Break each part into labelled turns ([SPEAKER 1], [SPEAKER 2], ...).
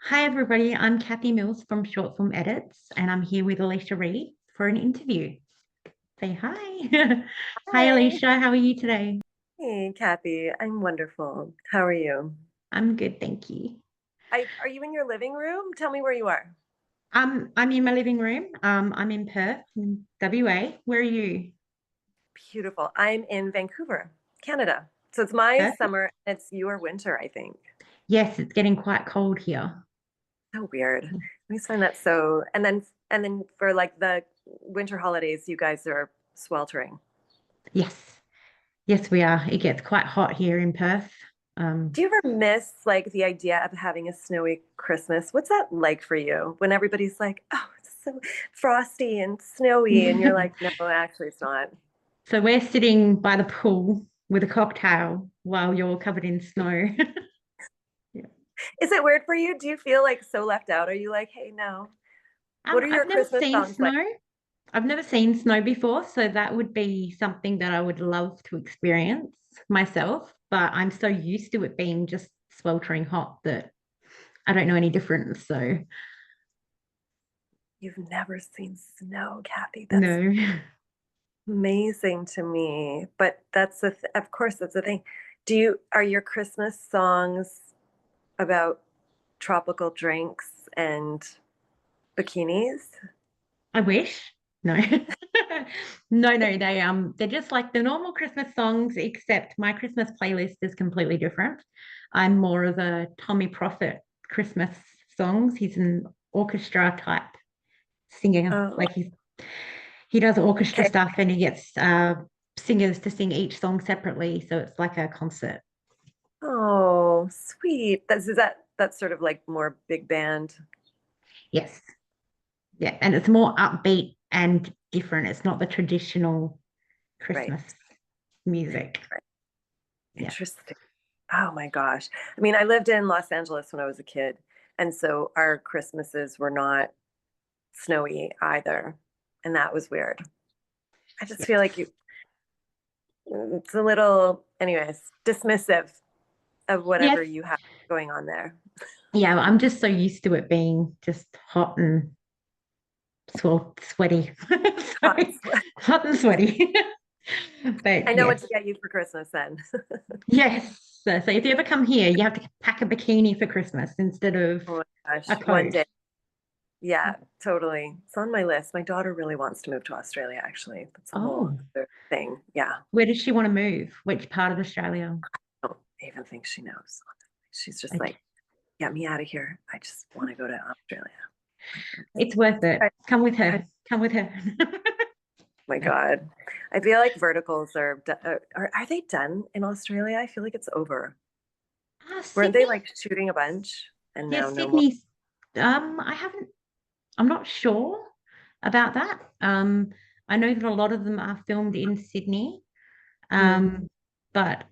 [SPEAKER 1] Hi, everybody. I'm Kathy Mills from Short Film Edits, and I'm here with Alicia Reed for an interview. Say hi. Hi,
[SPEAKER 2] Hi.
[SPEAKER 1] Alicia. How are you today?
[SPEAKER 2] Hey, Kathy. I'm wonderful. How are you?
[SPEAKER 1] I'm good, thank you.
[SPEAKER 2] Are you in your living room? Tell me where you are.
[SPEAKER 1] I'm in my living room. I'm in Perth, in WA. Where are you?
[SPEAKER 2] Beautiful. I'm in Vancouver, Canada. So it's my
[SPEAKER 1] Perth?
[SPEAKER 2] summer and it's your winter, I think.
[SPEAKER 1] Yes, it's getting quite cold here.
[SPEAKER 2] So weird. I always find that so and then for like the winter holidays, you guys are sweltering.
[SPEAKER 1] Yes, yes, we are. It gets quite hot here in Perth.
[SPEAKER 2] Do you ever miss like the idea of having a snowy Christmas? What's that like for you when everybody's like, "Oh, it's so frosty and snowy," and you're like, "No, actually it's not."
[SPEAKER 1] So we're sitting by the pool with a cocktail while you're covered in snow. Yeah.
[SPEAKER 2] Is it weird for you? Do you feel like so left out? Are you like, hey, no? What are your
[SPEAKER 1] I've never
[SPEAKER 2] Christmas
[SPEAKER 1] seen
[SPEAKER 2] songs like?
[SPEAKER 1] snow. I've never seen snow before, so that would be something that I would love to experience myself. But I'm so used to it being just sweltering hot that I don't know any difference. So
[SPEAKER 2] You've never seen snow, Kathy. That's
[SPEAKER 1] no.
[SPEAKER 2] amazing to me. But of course, that's the thing. Are your Christmas songs about tropical drinks and bikinis?
[SPEAKER 1] I wish. No. No, they're just like the normal Christmas songs, except my Christmas playlist is completely different. I'm more of a Tommy Prophet Christmas songs. He's an orchestra type singer.
[SPEAKER 2] Oh,
[SPEAKER 1] Like he does orchestra
[SPEAKER 2] okay.
[SPEAKER 1] stuff and he gets singers to sing each song separately. So it's like a concert.
[SPEAKER 2] Oh, sweet. That's sort of like more big band.
[SPEAKER 1] Yes. Yeah. And it's more upbeat and different. It's not the traditional
[SPEAKER 2] Right.
[SPEAKER 1] Christmas music.
[SPEAKER 2] Right.
[SPEAKER 1] Yeah.
[SPEAKER 2] Interesting. Oh my gosh. I mean, I lived in Los Angeles when I was a kid, and so our Christmases were not snowy either. And that was weird. I just feel like it's a little, anyways, dismissive of whatever
[SPEAKER 1] Yes.
[SPEAKER 2] you have going on there.
[SPEAKER 1] Yeah. I'm just so used to it being just hot and sweaty.
[SPEAKER 2] Hot.
[SPEAKER 1] Sorry. Hot and sweaty.
[SPEAKER 2] I
[SPEAKER 1] But
[SPEAKER 2] know what to
[SPEAKER 1] yes.
[SPEAKER 2] get you for Christmas then.
[SPEAKER 1] Yes. So if you ever come here, you have to pack a bikini for Christmas instead of
[SPEAKER 2] Oh my
[SPEAKER 1] a
[SPEAKER 2] gosh, one
[SPEAKER 1] coat.
[SPEAKER 2] day. Yeah, totally. It's on my list. My daughter really wants to move to Australia, actually. That's a whole
[SPEAKER 1] Oh,
[SPEAKER 2] other thing. Yeah.
[SPEAKER 1] where does she want to move? Which part of Australia?
[SPEAKER 2] I don't even think she knows. She's just
[SPEAKER 1] Okay.
[SPEAKER 2] like, get me out of here. I just want to go to Australia. Like,
[SPEAKER 1] It's worth it.
[SPEAKER 2] okay.
[SPEAKER 1] Come with
[SPEAKER 2] I,
[SPEAKER 1] her. Come with her.
[SPEAKER 2] my
[SPEAKER 1] No.
[SPEAKER 2] God. I feel like verticals are they done in Australia? I feel like it's over. Weren't they
[SPEAKER 1] Sydney?
[SPEAKER 2] like shooting a bunch and now
[SPEAKER 1] Yes,
[SPEAKER 2] no more?
[SPEAKER 1] Sydney's. I haven't. I'm not sure about that. I know that a lot of them are filmed in Sydney,
[SPEAKER 2] Hmm.
[SPEAKER 1] um, but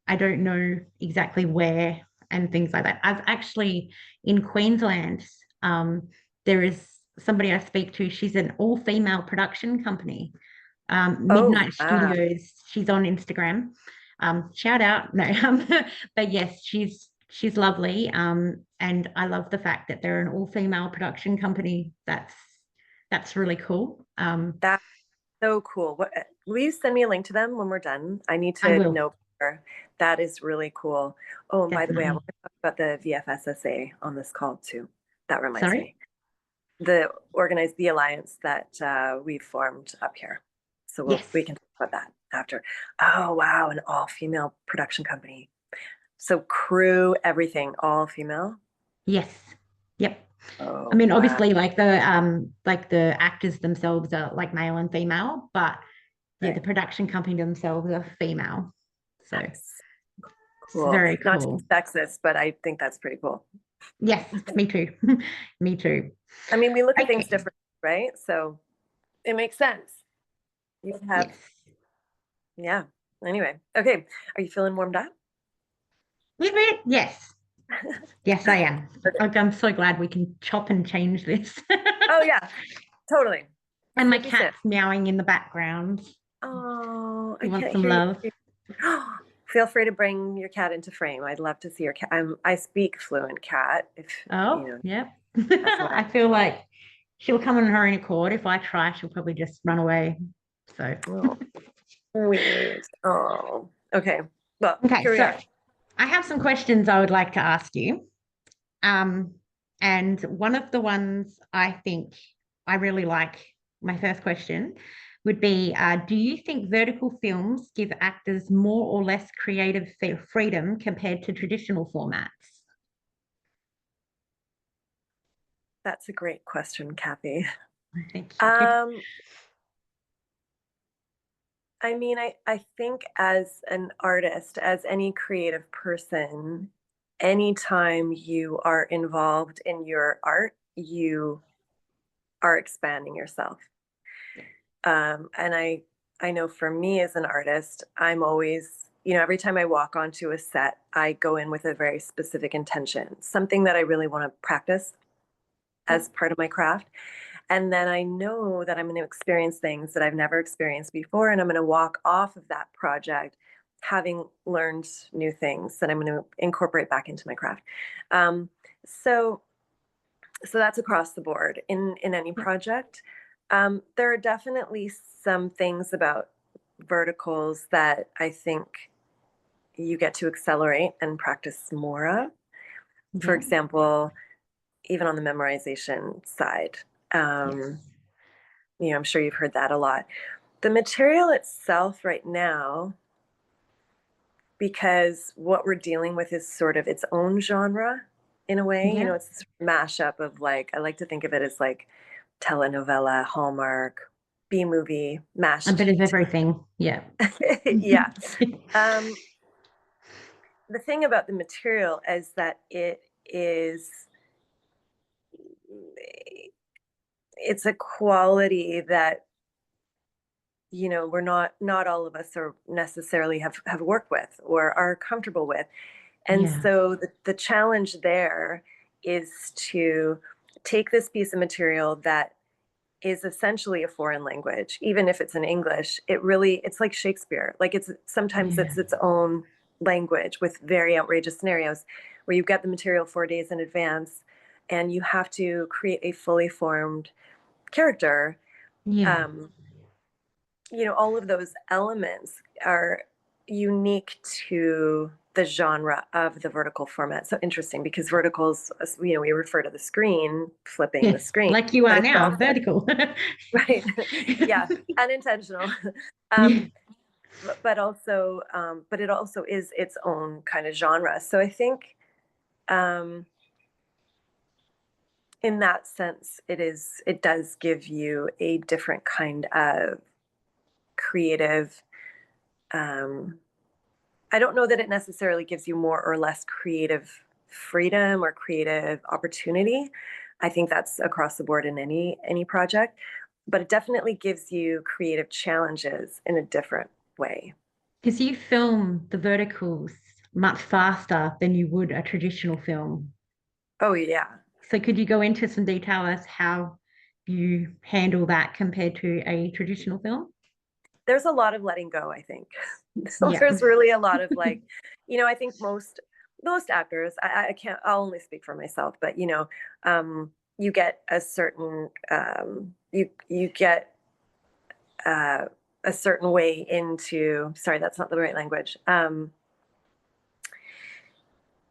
[SPEAKER 1] I don't know exactly where and things like that. I've actually in Queensland. There is somebody I speak to. She's an all-female production company,
[SPEAKER 2] Oh,
[SPEAKER 1] Midnight
[SPEAKER 2] wow.
[SPEAKER 1] Studios. She's on Instagram. Shout out, no, but yes, she's lovely. And I love the fact that they're an all-female production company. That's really cool.
[SPEAKER 2] That's so cool. Will you send me a link to them when we're done? I need
[SPEAKER 1] I
[SPEAKER 2] to
[SPEAKER 1] will
[SPEAKER 2] know more. That is really cool. Oh, and by the way, I
[SPEAKER 1] definitely.
[SPEAKER 2] want to talk about the VFSSA on this call too. That reminds
[SPEAKER 1] Sorry.
[SPEAKER 2] me. The alliance that we formed up here. So
[SPEAKER 1] Yes,
[SPEAKER 2] we can talk about that after. Oh wow, an all-female production company. So crew, everything, all female.
[SPEAKER 1] yes, yep. I
[SPEAKER 2] Oh
[SPEAKER 1] mean,
[SPEAKER 2] wow,
[SPEAKER 1] obviously, like the actors themselves are like male and female, but yeah, the
[SPEAKER 2] right.
[SPEAKER 1] production company themselves are female. So
[SPEAKER 2] That's
[SPEAKER 1] it's
[SPEAKER 2] cool.
[SPEAKER 1] very
[SPEAKER 2] Not to be
[SPEAKER 1] cool.
[SPEAKER 2] sexist, but I think that's pretty cool.
[SPEAKER 1] Yes, me too. Me too.
[SPEAKER 2] I mean, we look at things
[SPEAKER 1] Okay.
[SPEAKER 2] different, right? So it makes sense. You have,
[SPEAKER 1] Yes.
[SPEAKER 2] yeah. Anyway, okay. Are you feeling warmed up?
[SPEAKER 1] Yes. Yes, I am.
[SPEAKER 2] Okay.
[SPEAKER 1] Like, I'm so glad we can chop and change this.
[SPEAKER 2] Oh yeah, totally.
[SPEAKER 1] And my
[SPEAKER 2] Snippy snip.
[SPEAKER 1] cat's meowing in the background.
[SPEAKER 2] Oh,
[SPEAKER 1] He
[SPEAKER 2] I
[SPEAKER 1] wants
[SPEAKER 2] can't
[SPEAKER 1] some
[SPEAKER 2] hear
[SPEAKER 1] love.
[SPEAKER 2] you. feel free to bring your cat into frame. I'd love to see your cat. I speak fluent cat, if you
[SPEAKER 1] Oh,
[SPEAKER 2] know
[SPEAKER 1] yep.
[SPEAKER 2] that's what
[SPEAKER 1] I feel like she'll come on her own accord. If I try, she'll probably just run away. So,
[SPEAKER 2] Oh, sweet. Oh, okay. Well,
[SPEAKER 1] okay,
[SPEAKER 2] here we
[SPEAKER 1] so
[SPEAKER 2] are.
[SPEAKER 1] I have some questions I would like to ask you. Um, and one of the ones I think I really like, my first question would be, do you think vertical films give actors more or less creative freedom compared to traditional formats?
[SPEAKER 2] That's a great question, Kathy.
[SPEAKER 1] Thank you.
[SPEAKER 2] Um, I mean, I think as an artist, as any creative person, anytime you are involved in your art, you are expanding yourself. And I know for me as an artist, I'm always, every time I walk onto a set, I go in with a very specific intention, something that I really want to practice as part of my craft. And then I know that I'm going to experience things that I've never experienced before. And I'm going to walk off of that project having learned new things that I'm going to incorporate back into my craft. Um, so, so that's across the board in any
[SPEAKER 1] Yeah.
[SPEAKER 2] project. There are definitely some things about verticals that I think you get to accelerate and practice more of. For
[SPEAKER 1] Yeah.
[SPEAKER 2] example, even on the memorization side. Um,
[SPEAKER 1] Yes.
[SPEAKER 2] I'm sure you've heard that a lot. The material itself right now, because what we're dealing with is sort of its own genre in a way,
[SPEAKER 1] Yeah.
[SPEAKER 2] it's this mashup of like, I like to think of it as like telenovela, Hallmark, B movie,
[SPEAKER 1] A
[SPEAKER 2] mashed.
[SPEAKER 1] bit of everything. Yeah.
[SPEAKER 2] Yeah. Um, the thing about the material is that it's a quality that we're not all of us are necessarily have worked with or are comfortable with. And
[SPEAKER 1] Yeah.
[SPEAKER 2] so the challenge there is to take this piece of material that is essentially a foreign language, even if it's in English. It's like Shakespeare. Like sometimes
[SPEAKER 1] Yeah.
[SPEAKER 2] it's its own language with very outrageous scenarios where you get the material 4 days in advance and you have to create a fully formed character.
[SPEAKER 1] Yeah.
[SPEAKER 2] um, all of those elements are unique to the genre of the vertical format. So interesting because verticals, we refer to the screen, flipping the
[SPEAKER 1] Yes.
[SPEAKER 2] screen,
[SPEAKER 1] Like you
[SPEAKER 2] but
[SPEAKER 1] are
[SPEAKER 2] it's
[SPEAKER 1] now,
[SPEAKER 2] also,
[SPEAKER 1] vertical.
[SPEAKER 2] right. Yeah, unintentional.
[SPEAKER 1] Yeah.
[SPEAKER 2] um, but it also is its own kind of genre. So I think um, in that sense, it does give you a different kind of creative. Um, I don't know that it necessarily gives you more or less creative freedom or creative opportunity. I think that's across the board in any project, but it definitely gives you creative challenges in a different way.
[SPEAKER 1] Because you film the verticals much faster than you would a traditional film.
[SPEAKER 2] Oh yeah.
[SPEAKER 1] So could you go into some detail as how you handle that compared to a traditional film?
[SPEAKER 2] There's a lot of letting go, I think. So
[SPEAKER 1] Yeah.
[SPEAKER 2] there's really a lot of like, I think most actors, I can't, I'll only speak for myself, but you get a certain you get uh, a certain way into, sorry, that's not the right language.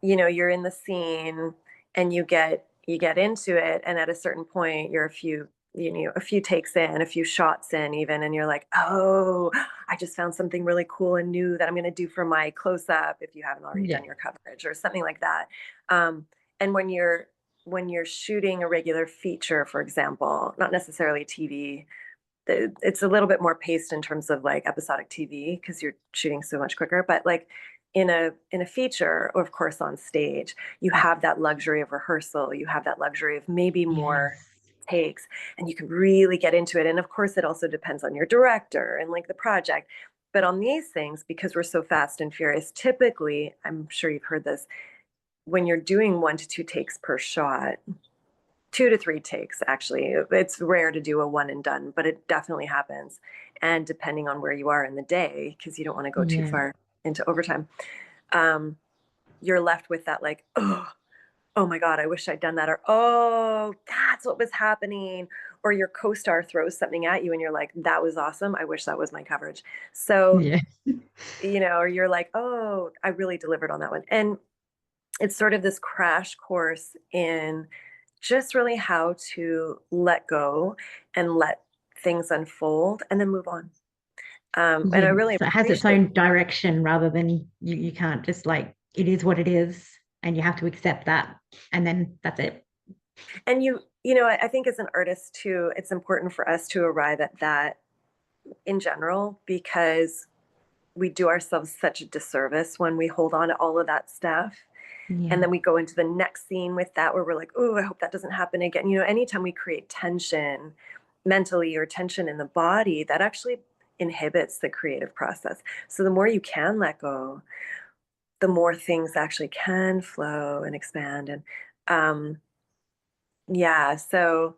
[SPEAKER 2] You're in the scene and you get into it, and at a certain point you're a few takes in, a few shots in even, and you're like, oh, I just found something really cool and new that I'm going to do for my close up if you haven't already
[SPEAKER 1] Yeah.
[SPEAKER 2] done your coverage or something like that. And when you're shooting a regular feature, for example, not necessarily TV, it's a little bit more paced in terms of like episodic TV because you're shooting so much quicker. But like in a feature, or of course on stage, you have that luxury of rehearsal. You have that luxury of maybe more
[SPEAKER 1] Yes.
[SPEAKER 2] takes, and you can really get into it. And of course, it also depends on your director and like the project. But on these things, because we're so fast and furious, typically, I'm sure you've heard this, when you're doing 1 to 2 takes per shot, 2 to 3 takes, actually. It's rare to do a one and done, but it definitely happens. And depending on where you are in the day, because you don't want to go too
[SPEAKER 1] Yeah.
[SPEAKER 2] far. into overtime, um, you're left with that like, oh my God, I wish I'd done that. Or, oh, that's what was happening. Or your co-star throws something at you and you're like, that was awesome. I wish that was my coverage. So,
[SPEAKER 1] Yeah.
[SPEAKER 2] or you're like, oh, I really delivered on that one. And it's sort of this crash course in just really how to let go and let things unfold and then move on. And I
[SPEAKER 1] Yeah.
[SPEAKER 2] really
[SPEAKER 1] So it has its
[SPEAKER 2] appreciate.
[SPEAKER 1] own direction rather than you can't just like it is what it is and you have to accept that and then that's it.
[SPEAKER 2] And I think as an artist too, it's important for us to arrive at that in general, because we do ourselves such a disservice when we hold on to all of that stuff. And
[SPEAKER 1] Yeah.
[SPEAKER 2] then we go into the next scene with that where we're like, oh, I hope that doesn't happen again. Anytime we create tension mentally or tension in the body, that actually inhibits the creative process. So the more you can let go, the more things actually can flow and expand. And yeah, so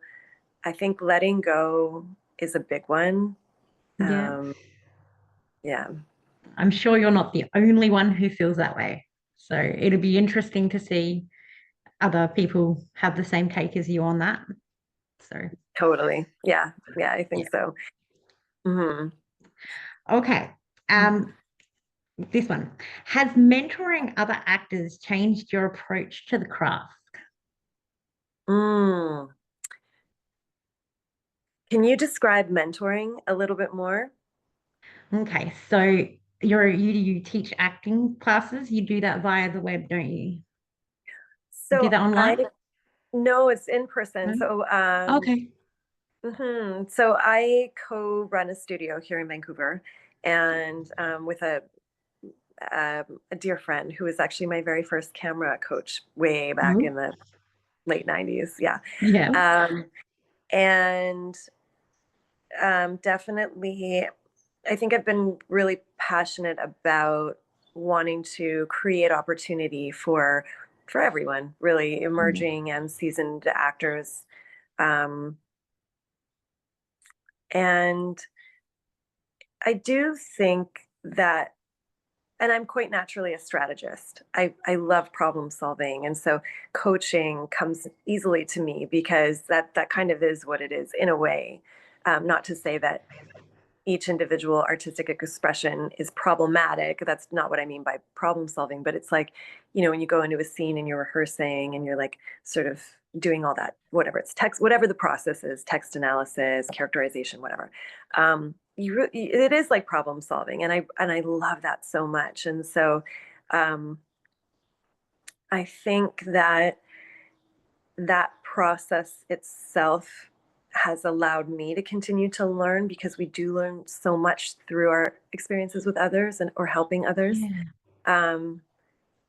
[SPEAKER 2] I think letting go is a big one.
[SPEAKER 1] Yeah.
[SPEAKER 2] Um, yeah,
[SPEAKER 1] I'm sure you're not the only one who feels that way. So it'll be interesting to see other people have the same take as you on that. So,
[SPEAKER 2] totally. Yeah, yeah, I
[SPEAKER 1] yeah.
[SPEAKER 2] think so. Hmm.
[SPEAKER 1] Okay. Um, this one. Has mentoring other actors changed your approach to the craft?
[SPEAKER 2] Mm. Can you describe mentoring a little bit more?
[SPEAKER 1] Okay, so you teach acting classes. You do that via the web, don't you? You do
[SPEAKER 2] So
[SPEAKER 1] that
[SPEAKER 2] I
[SPEAKER 1] online?
[SPEAKER 2] know it's in person.
[SPEAKER 1] No?
[SPEAKER 2] So
[SPEAKER 1] Okay.
[SPEAKER 2] so I co-run a studio here in Vancouver, and with a dear friend who was actually my very first camera coach way back
[SPEAKER 1] Oh,
[SPEAKER 2] in the late 90s. Yeah.
[SPEAKER 1] yeah.
[SPEAKER 2] Um, and definitely, I think I've been really passionate about wanting to create opportunity for everyone, really
[SPEAKER 1] Yeah.
[SPEAKER 2] emerging and seasoned actors. Um, and I do think that, and I'm quite naturally a strategist. I love problem solving. And so coaching comes easily to me because that kind of is what it is in a way. Not to say that each individual artistic expression is problematic. That's not what I mean by problem solving, but it's like, when you go into a scene and you're rehearsing and you're like sort of doing all that, whatever it's text, whatever the process is, text analysis, characterization, whatever. It is like problem solving, and I love that so much. And so, um, I think that that process itself has allowed me to continue to learn, because we do learn so much through our experiences with others and or helping others.
[SPEAKER 1] Yeah.
[SPEAKER 2] Um,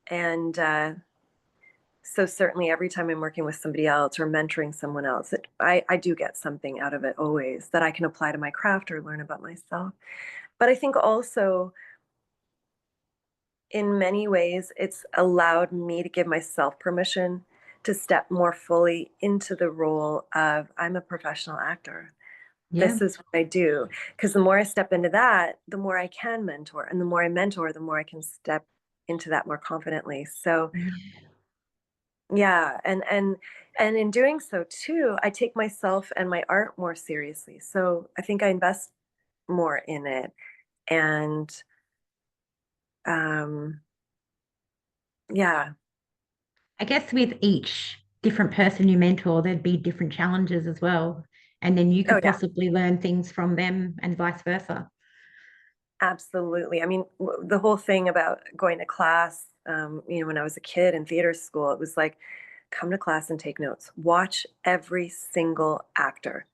[SPEAKER 2] and so certainly every time I'm working with somebody else or mentoring someone else, I do get something out of it always that I can apply to my craft or learn about myself. But I think also in many ways, it's allowed me to give myself permission to step more fully into the role of I'm a professional actor.
[SPEAKER 1] Yeah.
[SPEAKER 2] This is what I do. Because the more I step into that, the more I can mentor. And the more I mentor, the more I can step into that more confidently. So
[SPEAKER 1] Yeah.
[SPEAKER 2] yeah, and in doing so too, I take myself and my art more seriously. So I think I invest more in it. And um yeah.
[SPEAKER 1] I guess with each different person you mentor, there'd be different challenges as well. And then you
[SPEAKER 2] Oh
[SPEAKER 1] could
[SPEAKER 2] yeah.
[SPEAKER 1] possibly learn things from them and vice versa.
[SPEAKER 2] Absolutely. I mean, the whole thing about going to class, when I was a kid in theater school, it was like, come to class and take notes. Watch every single actor.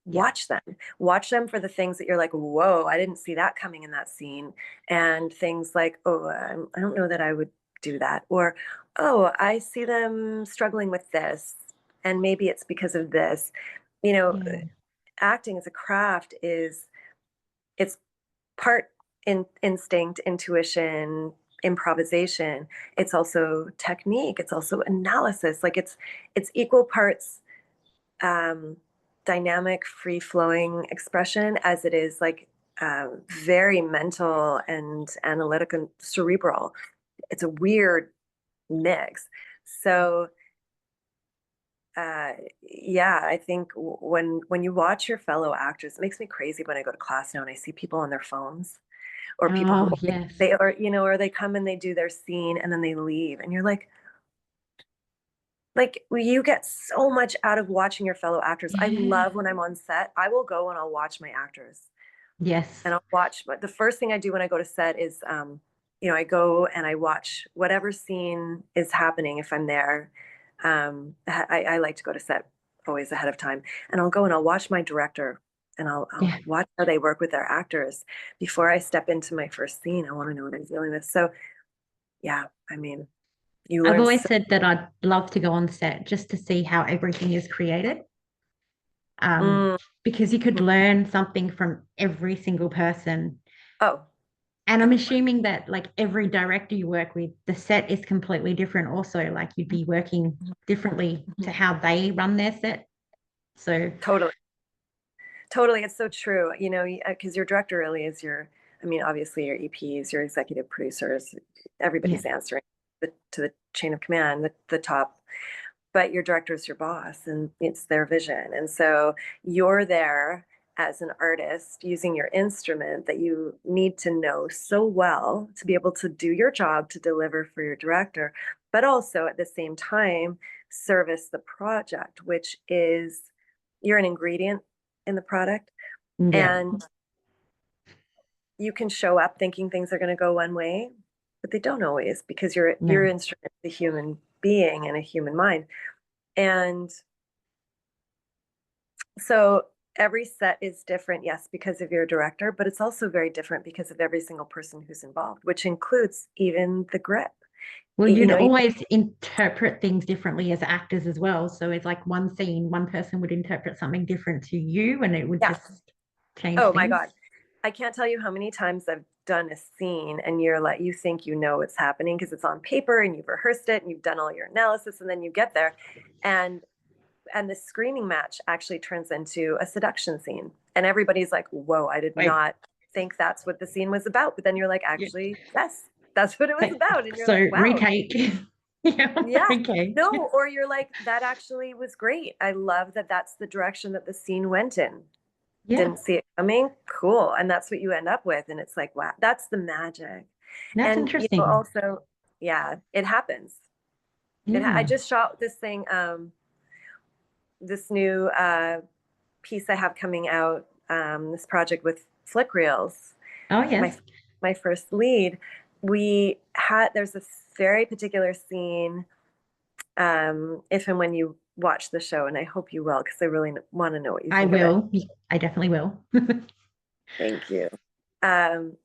[SPEAKER 1] Yeah.
[SPEAKER 2] Watch them. Watch them for the things that you're like, whoa, I didn't see that coming in that scene. And things like, oh, I don't know that I would do that. Or, oh, I see them struggling with this. And maybe it's because of this. You know,
[SPEAKER 1] Yeah.
[SPEAKER 2] acting as a craft it's part instinct, intuition, improvisation. It's also technique. It's also analysis. Like it's equal parts um, dynamic, free flowing expression as it is like very mental and analytic and cerebral. It's a weird mix. So yeah, I think when you watch your fellow actors, it makes me crazy when I go to class now and I see people on their phones, or people who
[SPEAKER 1] Oh, yes.
[SPEAKER 2] they or or they come and they do their scene and then they leave, and you're like you get so much out of watching your fellow actors. I
[SPEAKER 1] Yeah.
[SPEAKER 2] love when I'm on set, I will go and I'll watch my actors,
[SPEAKER 1] Yes.
[SPEAKER 2] and I'll watch. But the first thing I do when I go to set is, I go and I watch whatever scene is happening if I'm there. I like to go to set always ahead of time, and I'll go and I'll watch my director, and I'll
[SPEAKER 1] Yeah.
[SPEAKER 2] watch how they work with their actors before I step into my first scene. I want to know what I'm dealing with. So yeah, I mean, you
[SPEAKER 1] I've
[SPEAKER 2] learn
[SPEAKER 1] always
[SPEAKER 2] so.
[SPEAKER 1] said that I'd love to go on set just to see how everything is created. Um,
[SPEAKER 2] Mm,
[SPEAKER 1] because you could learn something from every single person.
[SPEAKER 2] oh,
[SPEAKER 1] And I'm
[SPEAKER 2] everyone.
[SPEAKER 1] assuming that like every director you work with, the set is completely different also. Like you'd be working differently to how they run their set. So
[SPEAKER 2] Totally. Totally, it's so true. Because your director really is I mean, obviously your EPs, your executive producers,
[SPEAKER 1] yeah,
[SPEAKER 2] everybody's answering to the chain of command, the top, but your director is your boss and it's their vision. And so you're there as an artist using your instrument that you need to know so well to be able to do your job to deliver for your director, but also at the same time service the project, which is you're an ingredient in the product,
[SPEAKER 1] yeah,
[SPEAKER 2] and you can show up thinking things are going to go one way, but they don't always, because your
[SPEAKER 1] no.
[SPEAKER 2] instrument is a human being and a human mind. And so every set is different, yes, because of your director, but it's also very different because of every single person who's involved, which includes even the grip.
[SPEAKER 1] Well,
[SPEAKER 2] You
[SPEAKER 1] you'd
[SPEAKER 2] know,
[SPEAKER 1] always interpret things differently as actors as well. So it's like one scene, one person would interpret something different to you, and it would
[SPEAKER 2] yeah.
[SPEAKER 1] just change
[SPEAKER 2] Oh my
[SPEAKER 1] things.
[SPEAKER 2] God. I can't tell you how many times I've done a scene and you're like, you think you know what's happening because it's on paper and you've rehearsed it and you've done all your analysis, and then you get there and the screaming match actually turns into a seduction scene. And everybody's like, whoa, I did
[SPEAKER 1] Wait,
[SPEAKER 2] not think that's what the scene was about. But then you're like,
[SPEAKER 1] yeah.
[SPEAKER 2] actually, yes, that's what it was
[SPEAKER 1] Like,
[SPEAKER 2] about. And you're
[SPEAKER 1] so
[SPEAKER 2] like, wow,
[SPEAKER 1] retake. Yeah,
[SPEAKER 2] yeah.
[SPEAKER 1] okay.
[SPEAKER 2] No, or you're like, that actually was great. I love that that's the direction that the scene went in.
[SPEAKER 1] Yeah,
[SPEAKER 2] Didn't see it coming. Cool. And that's what you end up with. And it's like, wow, that's the magic.
[SPEAKER 1] that's
[SPEAKER 2] And,
[SPEAKER 1] interesting.
[SPEAKER 2] also, yeah, it happens. I
[SPEAKER 1] Yeah.
[SPEAKER 2] just shot this thing, this new piece I have coming out, this project with Flick Reels,
[SPEAKER 1] Oh,
[SPEAKER 2] my
[SPEAKER 1] yes.
[SPEAKER 2] my first lead. There's this very particular scene, if and when you watch the show, and I hope you will, because I really want to know what you
[SPEAKER 1] I
[SPEAKER 2] think of it.
[SPEAKER 1] will. I definitely will.
[SPEAKER 2] Thank you. Um,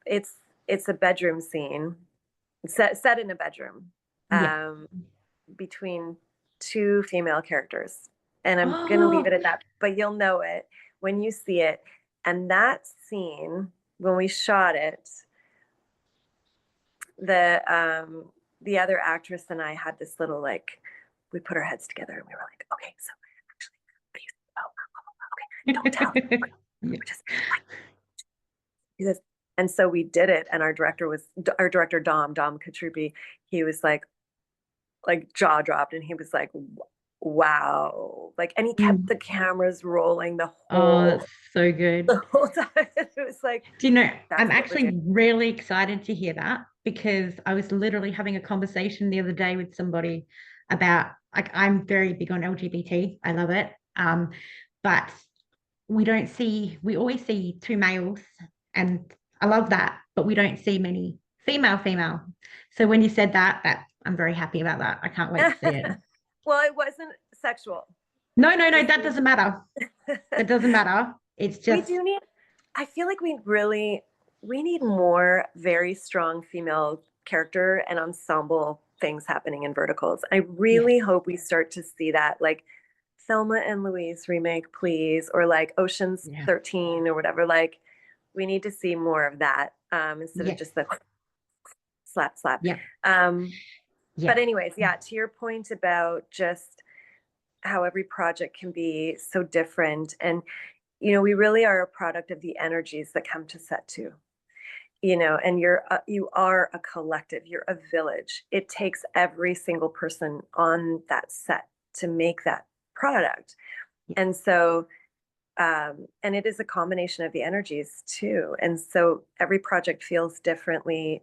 [SPEAKER 2] it's it's a bedroom scene, set in a bedroom,
[SPEAKER 1] Yeah.
[SPEAKER 2] um, between two female characters. And I'm going to leave
[SPEAKER 1] Oh,
[SPEAKER 2] it at that, but you'll know it when you see it. And that scene, when we shot it, the um, the other actress and I had this little, like, we put our heads together and we were like, okay, so actually, what do you think about? Okay, don't tell.
[SPEAKER 1] yeah.
[SPEAKER 2] We're just like do this. And so we did it, and our director Dom Katrupi. He was like jaw dropped, and he was like, wow, like, and he kept
[SPEAKER 1] Mm.
[SPEAKER 2] the cameras rolling
[SPEAKER 1] Oh, that's so good.
[SPEAKER 2] the whole time. It was like,
[SPEAKER 1] Do you know,
[SPEAKER 2] that's
[SPEAKER 1] I'm
[SPEAKER 2] what we're doing.
[SPEAKER 1] actually really excited to hear that because I was literally having a conversation the other day with somebody about like I'm very big on LGBT. I love it. But we always see two males and I love that, but we don't see many female. So when you said that I'm very happy about that. I can't wait to see it.
[SPEAKER 2] Well, it wasn't sexual.
[SPEAKER 1] No,
[SPEAKER 2] The
[SPEAKER 1] that
[SPEAKER 2] scene.
[SPEAKER 1] doesn't matter. That doesn't matter. It's
[SPEAKER 2] We
[SPEAKER 1] just
[SPEAKER 2] do need, I feel like we need more very strong female character and ensemble things happening in verticals. I
[SPEAKER 1] yes,
[SPEAKER 2] really hope we start to see that, like Thelma and Louise remake, please, or like Ocean's
[SPEAKER 1] yeah,
[SPEAKER 2] 13 or whatever. Like, we need to see more of that, instead of
[SPEAKER 1] yes,
[SPEAKER 2] just the slap, slap.
[SPEAKER 1] yeah,
[SPEAKER 2] Um, but
[SPEAKER 1] yeah,
[SPEAKER 2] anyways, yeah, to your point about just how every project can be so different. And we really are a product of the energies that come to set too. And you are a collective, you're a village. It takes every single person on that set to make that product.
[SPEAKER 1] Yeah.
[SPEAKER 2] And so and it is a combination of the energies too. And so every project feels differently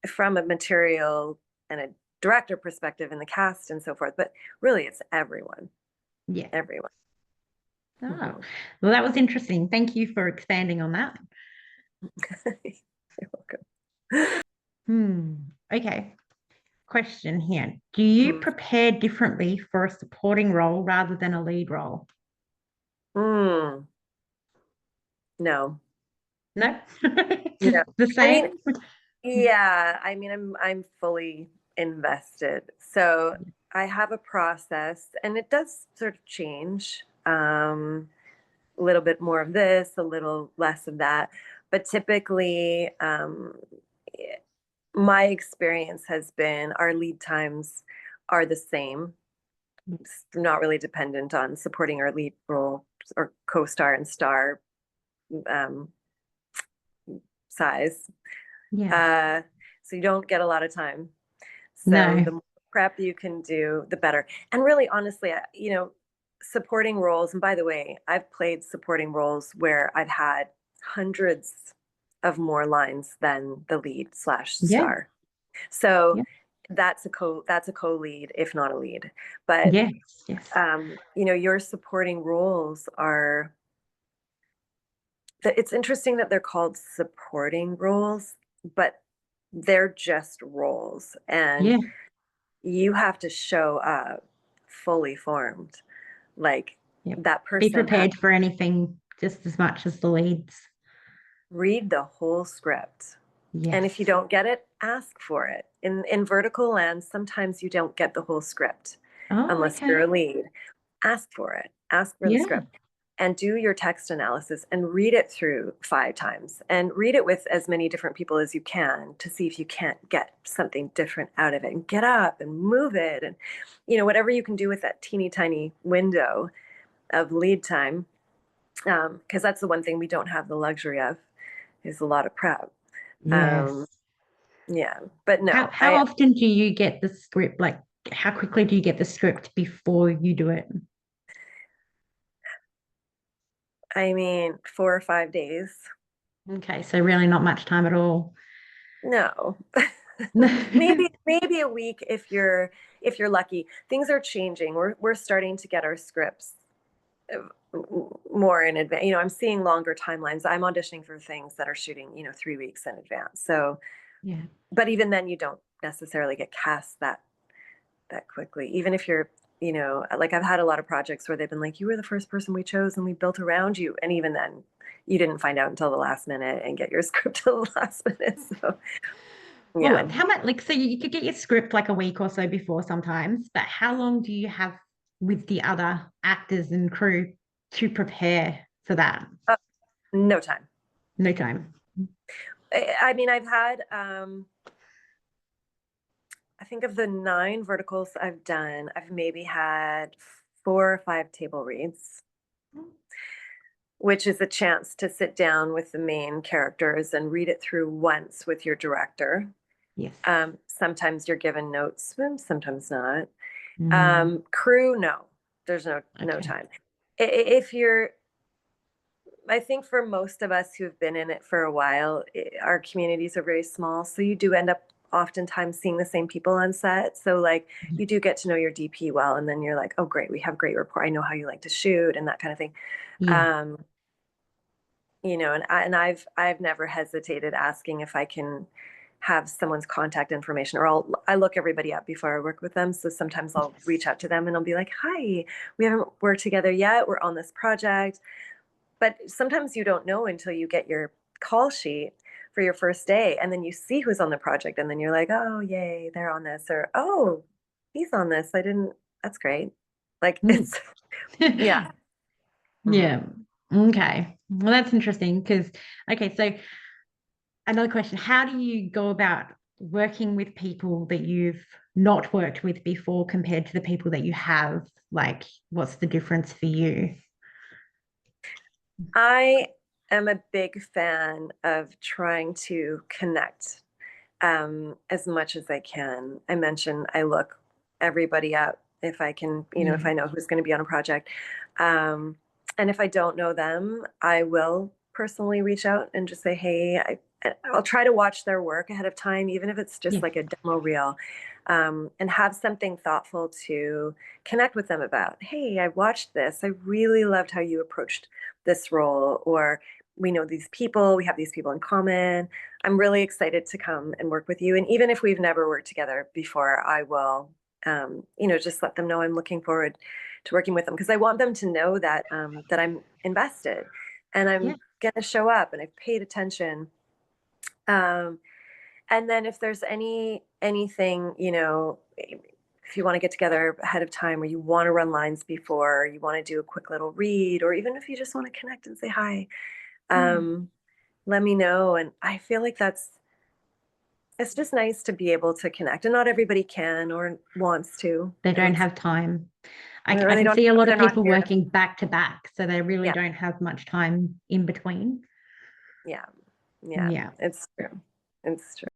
[SPEAKER 2] from a material and a director perspective in the cast and so forth. But really, it's everyone,
[SPEAKER 1] Yeah.
[SPEAKER 2] everyone.
[SPEAKER 1] Oh,
[SPEAKER 2] Mhm.
[SPEAKER 1] well, that was interesting. Thank you for expanding on that.
[SPEAKER 2] You're welcome.
[SPEAKER 1] Okay. Question here. Do you
[SPEAKER 2] Mm.
[SPEAKER 1] prepare differently for a supporting role rather than a lead role?
[SPEAKER 2] Mm. No.
[SPEAKER 1] No? Just
[SPEAKER 2] No.
[SPEAKER 1] the
[SPEAKER 2] I mean,
[SPEAKER 1] same?
[SPEAKER 2] yeah, I mean, I'm fully invested. So I have a process and it does sort of change. A little bit more of this, a little less of that. But typically, my experience has been our lead times are the same. It's not really dependent on supporting our lead role or co-star and star um, size.
[SPEAKER 1] Yeah.
[SPEAKER 2] Uh, so you don't get a lot of time. So
[SPEAKER 1] No.
[SPEAKER 2] the more prep you can do, the better. And really, honestly, supporting roles. And by the way, I've played supporting roles where I've had hundreds of more lines than the lead slash
[SPEAKER 1] Yeah.
[SPEAKER 2] star. So
[SPEAKER 1] Yeah.
[SPEAKER 2] that's a co lead, if not a lead. But
[SPEAKER 1] Yes. Yes.
[SPEAKER 2] your supporting roles are. It's interesting that they're called supporting roles, but they're just roles, and
[SPEAKER 1] Yeah.
[SPEAKER 2] you have to show up fully formed. Like
[SPEAKER 1] Yep.
[SPEAKER 2] that
[SPEAKER 1] Be
[SPEAKER 2] person has
[SPEAKER 1] prepared for anything just as much as the leads.
[SPEAKER 2] read the whole script. And if you
[SPEAKER 1] Yes.
[SPEAKER 2] don't get it, ask for it. In vertical land, sometimes you don't get the whole script
[SPEAKER 1] Oh,
[SPEAKER 2] unless you're a
[SPEAKER 1] okay.
[SPEAKER 2] lead. Ask for it. Ask for the
[SPEAKER 1] Yeah.
[SPEAKER 2] script and do your text analysis and read it through 5 times and read it with as many different people as you can to see if you can't get something different out of it and get up and move it and whatever you can do with that teeny tiny window of lead time, because that's the one thing we don't have the luxury of is a lot of prep.
[SPEAKER 1] Yes.
[SPEAKER 2] um, yeah, but
[SPEAKER 1] How
[SPEAKER 2] no,
[SPEAKER 1] how
[SPEAKER 2] I
[SPEAKER 1] often do you get the script? Like, how quickly do you get the script before you do it?
[SPEAKER 2] I mean 4 or 5 days.
[SPEAKER 1] Okay, so really not much time at all.
[SPEAKER 2] No. maybe a week if you're lucky. Things are changing. We're starting to get our scripts more in advance. I'm seeing longer timelines. I'm auditioning for things that are shooting 3 weeks in advance. So,
[SPEAKER 1] Yeah.
[SPEAKER 2] but even then you don't necessarily get cast that quickly, even if you're like I've had a lot of projects where they've been like, you were the first person we chose and we built around you, and even then you didn't find out until the last minute and get your script till the last minute. So
[SPEAKER 1] Well,
[SPEAKER 2] yeah.
[SPEAKER 1] how much, like, so you could get your script like a week or so before sometimes, but how long do you have with the other actors and crew to prepare for that?
[SPEAKER 2] No time.
[SPEAKER 1] No time.
[SPEAKER 2] I mean, I've had I think of the 9 verticals I've done, I've maybe had 4 or 5 table reads, which is a chance to sit down with the main characters and read it through once with your director.
[SPEAKER 1] Yes.
[SPEAKER 2] Sometimes you're given notes, sometimes not.
[SPEAKER 1] Mm,
[SPEAKER 2] Crew, no, there's no
[SPEAKER 1] okay.
[SPEAKER 2] time. If you're, I think for most of us who've been in it for a while, our communities are very small, so you do end up oftentimes seeing the same people on set. So like you do get to know your DP well, and then you're like, oh great, we have great rapport. I know how you like to shoot and that kind of thing.
[SPEAKER 1] Yeah.
[SPEAKER 2] Um, and I've never hesitated asking if I can have someone's contact information, or I look everybody up before I work with them. So sometimes I'll reach out to them and I'll be like, hi, we haven't worked together yet. We're on this project. But sometimes you don't know until you get your call sheet for your first day, and then you see who's on the project, and then you're like, oh, yay, they're on this, or oh, he's on this. I didn't, that's great. Like
[SPEAKER 1] Mm.
[SPEAKER 2] it's, yeah. Mhm.
[SPEAKER 1] Yeah. Okay. Well, that's interesting because, okay, so another question, how do you go about working with people that you've not worked with before compared to the people that you have? Like, what's the difference for you?
[SPEAKER 2] I am a big fan of trying to connect as much as I can. I mentioned I look everybody up if I can, if I
[SPEAKER 1] Mm.
[SPEAKER 2] know who's going to be on a project. Um, and if I don't know them, I will personally reach out and just say, hey, I'll try to watch their work ahead of time, even if it's just
[SPEAKER 1] Yeah.
[SPEAKER 2] like a demo reel, and have something thoughtful to connect with them about. Hey, I watched this. I really loved how you approached this role, or we know these people, we have these people in common. I'm really excited to come and work with you. And even if we've never worked together before, I will, just let them know I'm looking forward to working with them, because I want them to know that that I'm invested and
[SPEAKER 1] Yeah.
[SPEAKER 2] I'm going to show up and I've paid attention. Um, and then if there's anything, if you want to get together ahead of time, or you want to run lines before, you want to do a quick little read, or even if you just want to connect and say hi,
[SPEAKER 1] Mm.
[SPEAKER 2] um, let me know. And I feel like it's just nice to be able to connect, and not everybody can or wants to.
[SPEAKER 1] They
[SPEAKER 2] And
[SPEAKER 1] don't
[SPEAKER 2] it's,
[SPEAKER 1] have time.
[SPEAKER 2] or
[SPEAKER 1] I
[SPEAKER 2] they
[SPEAKER 1] can
[SPEAKER 2] don't,
[SPEAKER 1] see a lot of
[SPEAKER 2] they're not
[SPEAKER 1] people
[SPEAKER 2] here.
[SPEAKER 1] working back to back, so they really
[SPEAKER 2] Yeah.
[SPEAKER 1] don't have much time in between.
[SPEAKER 2] Yeah. Yeah.
[SPEAKER 1] Yeah.
[SPEAKER 2] It's true. It's true.